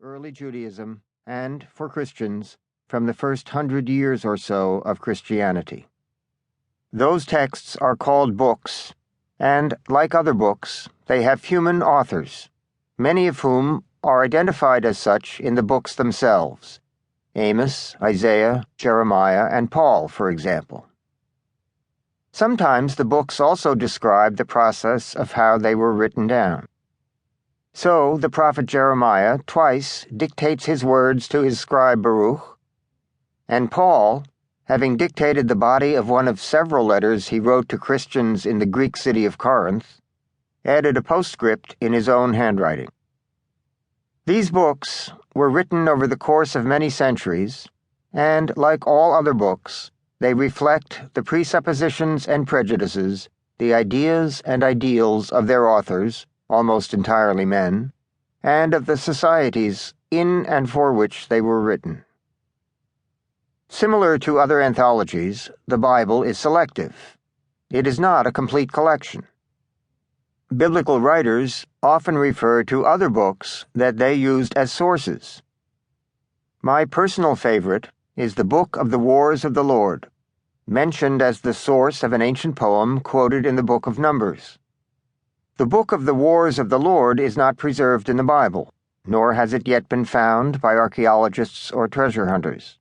early Judaism, and, for Christians, from the first 100 years or so of Christianity. Those texts are called books, and, like other books, they have human authors, many of whom are identified as such in the books themselves: Amos, Isaiah, Jeremiah, and Paul, for example. Sometimes the books also describe the process of how they were written down. So the prophet Jeremiah twice dictates his words to his scribe Baruch, and Paul, having dictated the body of one of several letters he wrote to Christians in the Greek city of Corinth, added a postscript in his own handwriting. These books were written over the course of many centuries, and, like all other books, they reflect the presuppositions and prejudices, the ideas and ideals of their authors, almost entirely men, and of the societies in and for which they were written. Similar to other anthologies, the Bible is selective. It is not a complete collection. Biblical writers often refer to other books that they used as sources. My personal favorite is the Book of the Wars of the Lord, mentioned as the source of an ancient poem quoted in the Book of Numbers. The Book of the Wars of the Lord is not preserved in the Bible, nor has it yet been found by archaeologists or treasure hunters,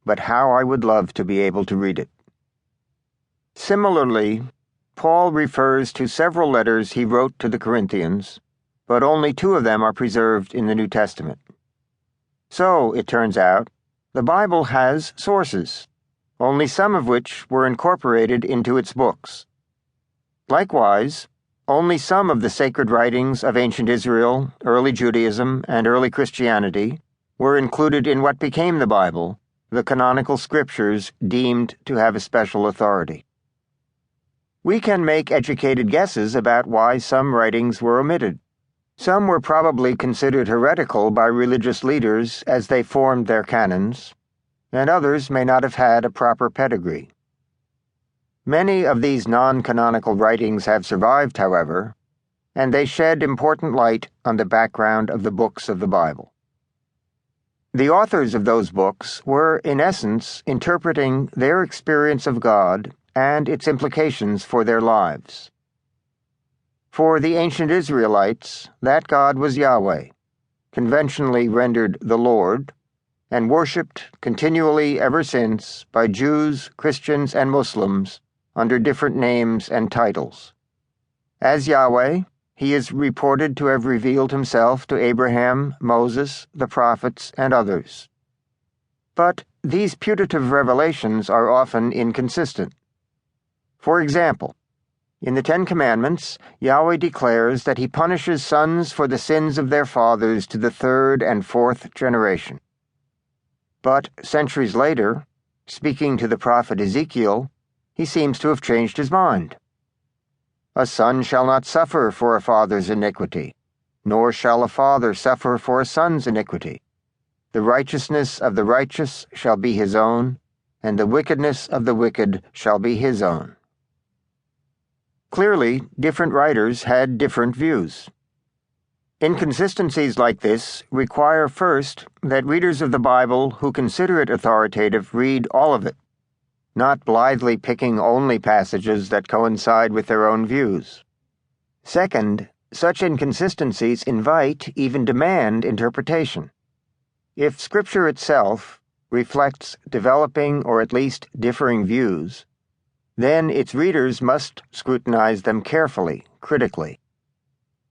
but how I would love to be able to read it. Similarly, Paul refers to several letters he wrote to the Corinthians, but only 2 of them are preserved in the New Testament. So, it turns out, the Bible has sources, only some of which were incorporated into its books. Likewise, only some of the sacred writings of ancient Israel, early Judaism, and early Christianity were included in what became the Bible, the canonical scriptures deemed to have a special authority. We can make educated guesses about why some writings were omitted. Some were probably considered heretical by religious leaders as they formed their canons, and others may not have had a proper pedigree. Many of these non-canonical writings have survived, however, and they shed important light on the background of the books of the Bible. The authors of those books were, in essence, interpreting their experience of God and its implications for their lives. For the ancient Israelites, that God was Yahweh, conventionally rendered the Lord, and worshipped continually ever since by Jews, Christians, and Muslims under different names and titles. As Yahweh, he is reported to have revealed himself to Abraham, Moses, the prophets, and others. But these putative revelations are often inconsistent. For example, in the 10 Commandments, Yahweh declares that he punishes sons for the sins of their fathers to the 3rd and 4th generation. But centuries later, speaking to the prophet Ezekiel, he seems to have changed his mind. A son shall not suffer for a father's iniquity, nor shall a father suffer for a son's iniquity. The righteousness of the righteous shall be his own, and the wickedness of the wicked shall be his own. Clearly, different writers had different views. Inconsistencies like this require first that readers of the Bible who consider it authoritative read all of it, not blithely picking only passages that coincide with their own views. Second, such inconsistencies invite, even demand, interpretation. If Scripture itself reflects developing or at least differing views, then its readers must scrutinize them carefully, critically.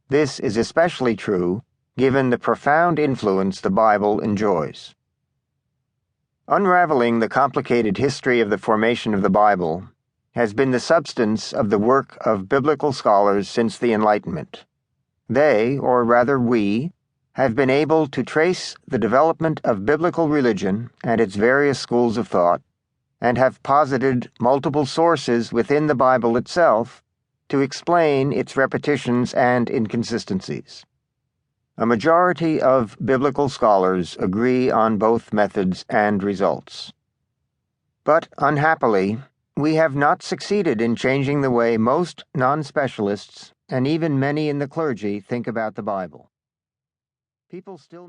This is especially true given the profound influence the Bible enjoys. Unraveling the complicated history of the formation of the Bible has been the substance of the work of biblical scholars since the Enlightenment. They, or rather we, have been able to trace the development of biblical religion and its various schools of thought, and have posited multiple sources within the Bible itself to explain its repetitions and inconsistencies. A majority of biblical scholars agree on both methods and results. But, unhappily, we have not succeeded in changing the way most non-specialists, and even many in the clergy, think about the Bible. People still